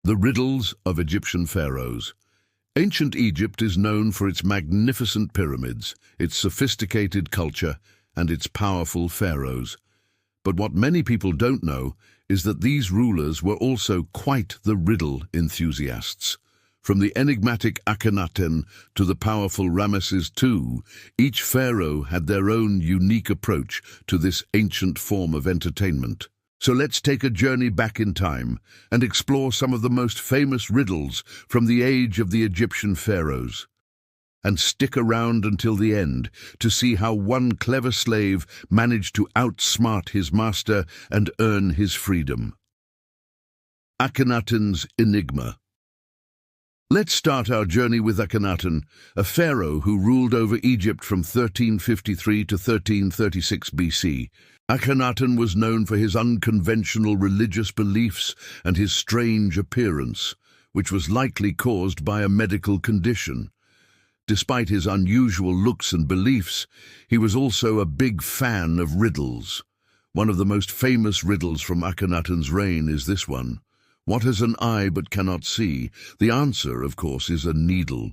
The riddles of Egyptian pharaohs. Ancient Egypt is known for its magnificent pyramids, its sophisticated culture, and its powerful pharaohs. But what many people don't know is that these rulers were also quite the riddle enthusiasts. From the enigmatic Akhenaten to the powerful Ramesses II, each pharaoh had their own unique approach to this ancient form of entertainment. So let's take a journey back in time and explore some of the most famous riddles from the age of the Egyptian pharaohs. And stick around until the end to see how one clever slave managed to outsmart his master and earn his freedom. Akhenaten's Enigma. Let's start our journey with Akhenaten, a pharaoh who ruled over Egypt from 1353 to 1336 BC. Akhenaten was known for his unconventional religious beliefs and his strange appearance, which was likely caused by a medical condition. Despite his unusual looks and beliefs, he was also a big fan of riddles. One of the most famous riddles from Akhenaten's reign is this one. What has an eye but cannot see? The answer, of course, is a needle.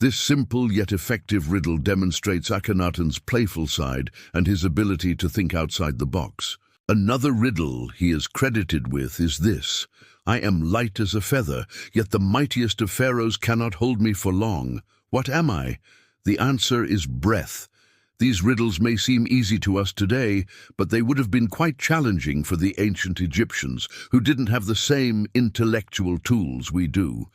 This simple yet effective riddle demonstrates Akhenaten's playful side and his ability to think outside the box. Another riddle he is credited with is this. I am light as a feather, yet the mightiest of pharaohs cannot hold me for long. What am I? The answer is breath. These riddles may seem easy to us today, but they would have been quite challenging for the ancient Egyptians, who didn't have the same intellectual tools we do.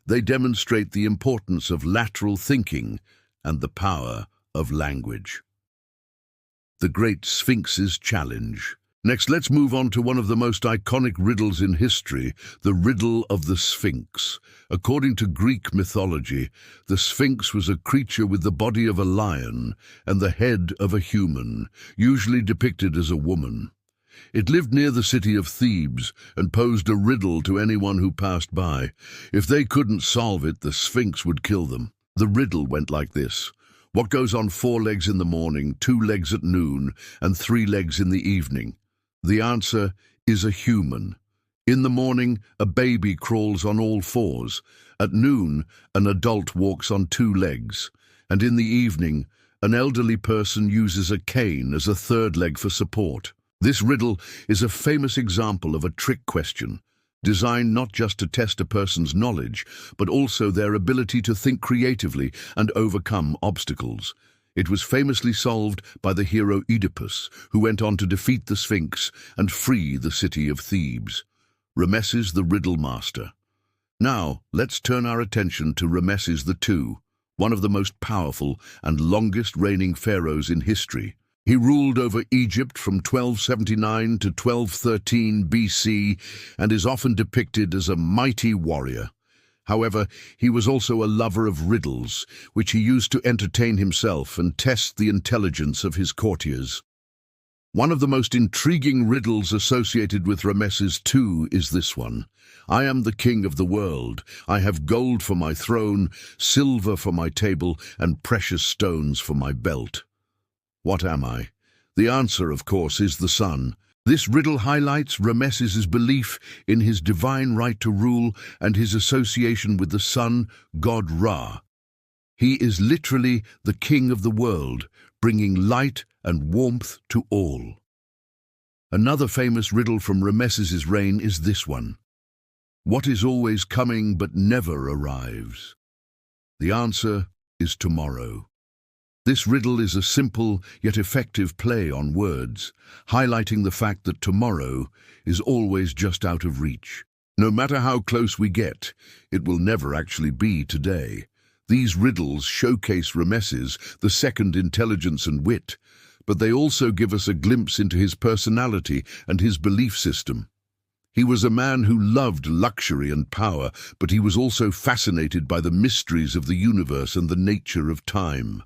They demonstrate the importance of lateral thinking and the power of language. The Great Sphinx's Challenge. Next, let's move on to one of the most iconic riddles in history, the riddle of the Sphinx. According to Greek mythology, the Sphinx was a creature with the body of a lion and the head of a human, usually depicted as a woman. It lived near the city of Thebes and posed a riddle to anyone who passed by. If they couldn't solve it, the Sphinx would kill them. The riddle went like this. What goes on 4 legs in the morning, 2 legs at noon, and 3 legs in the evening? The answer is a human. In the morning, a baby crawls on all 4s. At noon, an adult walks on 2 legs. And in the evening, an elderly person uses a cane as a 3rd leg for support. This riddle is a famous example of a trick question, designed not just to test a person's knowledge, but also their ability to think creatively and overcome obstacles. It was famously solved by the hero Oedipus, who went on to defeat the Sphinx and free the city of Thebes. Ramesses the Riddle Master. Now, let's turn our attention to Ramesses II, one of the most powerful and longest-reigning pharaohs in history. He ruled over Egypt from 1279 to 1213 BC and is often depicted as a mighty warrior. However, he was also a lover of riddles, which he used to entertain himself and test the intelligence of his courtiers. One of the most intriguing riddles associated with Ramesses II is this one. I am the king of the world. I have gold for my throne, silver for my table, and precious stones for my belt. What am I? The answer, of course, is the sun. This riddle highlights Ramesses' belief in his divine right to rule and his association with the sun, god Ra. He is literally the king of the world, bringing light and warmth to all. Another famous riddle from Ramesses' reign is this one. What is always coming but never arrives? The answer is tomorrow. This riddle is a simple yet effective play on words, highlighting the fact that tomorrow is always just out of reach. No matter how close we get, it will never actually be today. These riddles showcase Ramesses II's intelligence and wit, but they also give us a glimpse into his personality and his belief system. He was a man who loved luxury and power, but he was also fascinated by the mysteries of the universe and the nature of time.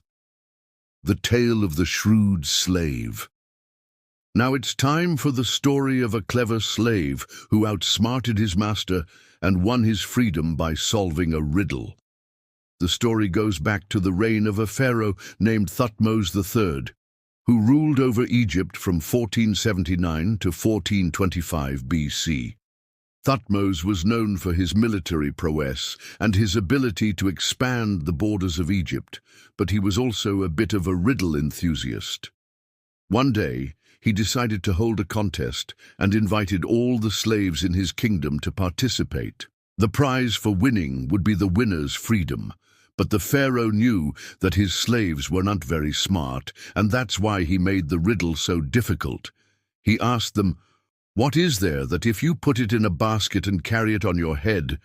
The Tale of the Shrewd Slave. Now it's time for the story of a clever slave who outsmarted his master and won his freedom by solving a riddle. The story goes back to the reign of a pharaoh named Thutmose III, who ruled over Egypt from 1479 to 1425 BC. Thutmose was known for his military prowess and his ability to expand the borders of Egypt, but he was also a bit of a riddle enthusiast. One day, he decided to hold a contest and invited all the slaves in his kingdom to participate. The prize for winning would be the winner's freedom, but the pharaoh knew that his slaves were not very smart, and that's why he made the riddle so difficult. He asked them, "What is there that if you put it in a basket and carry it on your head,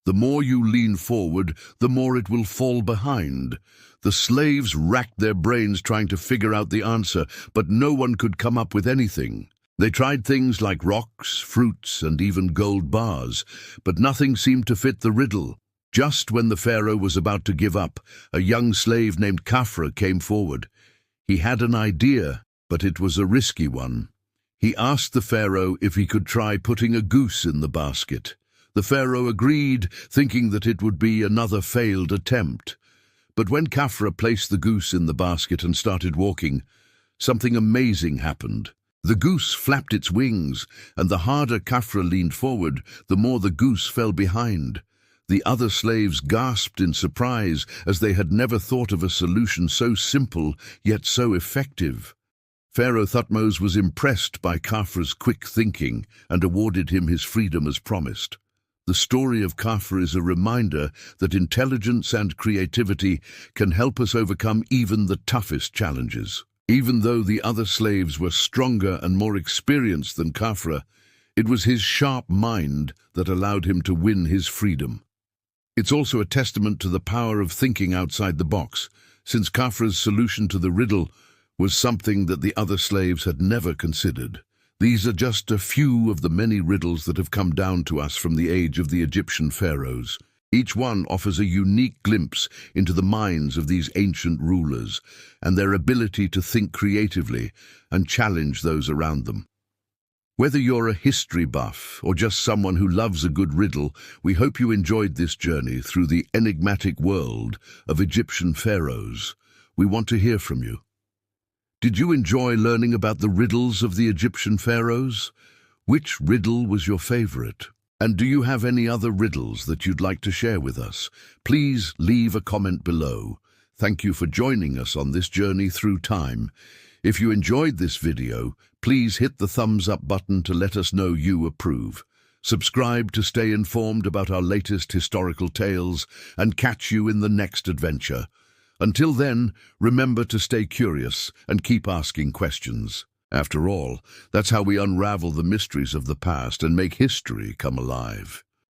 the more you lean forward, the more it will fall behind?" The slaves racked their brains trying to figure out the answer, but no one could come up with anything. They tried things like rocks, fruits, and even gold bars, but nothing seemed to fit the riddle. Just when the pharaoh was about to give up, a young slave named Khafra came forward. He had an idea, but it was a risky one. He asked the pharaoh if he could try putting a goose in the basket. The pharaoh agreed, thinking that it would be another failed attempt. But when Khafra placed the goose in the basket and started walking, something amazing happened. The goose flapped its wings, and the harder Khafra leaned forward, the more the goose fell behind. The other slaves gasped in surprise, as they had never thought of a solution so simple, yet so effective. Pharaoh Thutmose was impressed by Khafra's quick thinking and awarded him his freedom as promised. The story of Khafra is a reminder that intelligence and creativity can help us overcome even the toughest challenges. Even though the other slaves were stronger and more experienced than Khafra, it was his sharp mind that allowed him to win his freedom. It's also a testament to the power of thinking outside the box, since Khafra's solution to the riddle was something that the other slaves had never considered. These are just a few of the many riddles that have come down to us from the age of the Egyptian pharaohs. Each one offers a unique glimpse into the minds of these ancient rulers and their ability to think creatively and challenge those around them. Whether you're a history buff or just someone who loves a good riddle, we hope you enjoyed this journey through the enigmatic world of Egyptian pharaohs. We want to hear from you. Did you enjoy learning about the riddles of the Egyptian pharaohs? Which riddle was your favorite? And do you have any other riddles that you'd like to share with us? Please leave a comment below. Thank you for joining us on this journey through time. If you enjoyed this video, please hit the thumbs up button to let us know you approve. Subscribe to stay informed about our latest historical tales and catch you in the next adventure. Until then, remember to stay curious and keep asking questions. After all, that's how we unravel the mysteries of the past and make history come alive.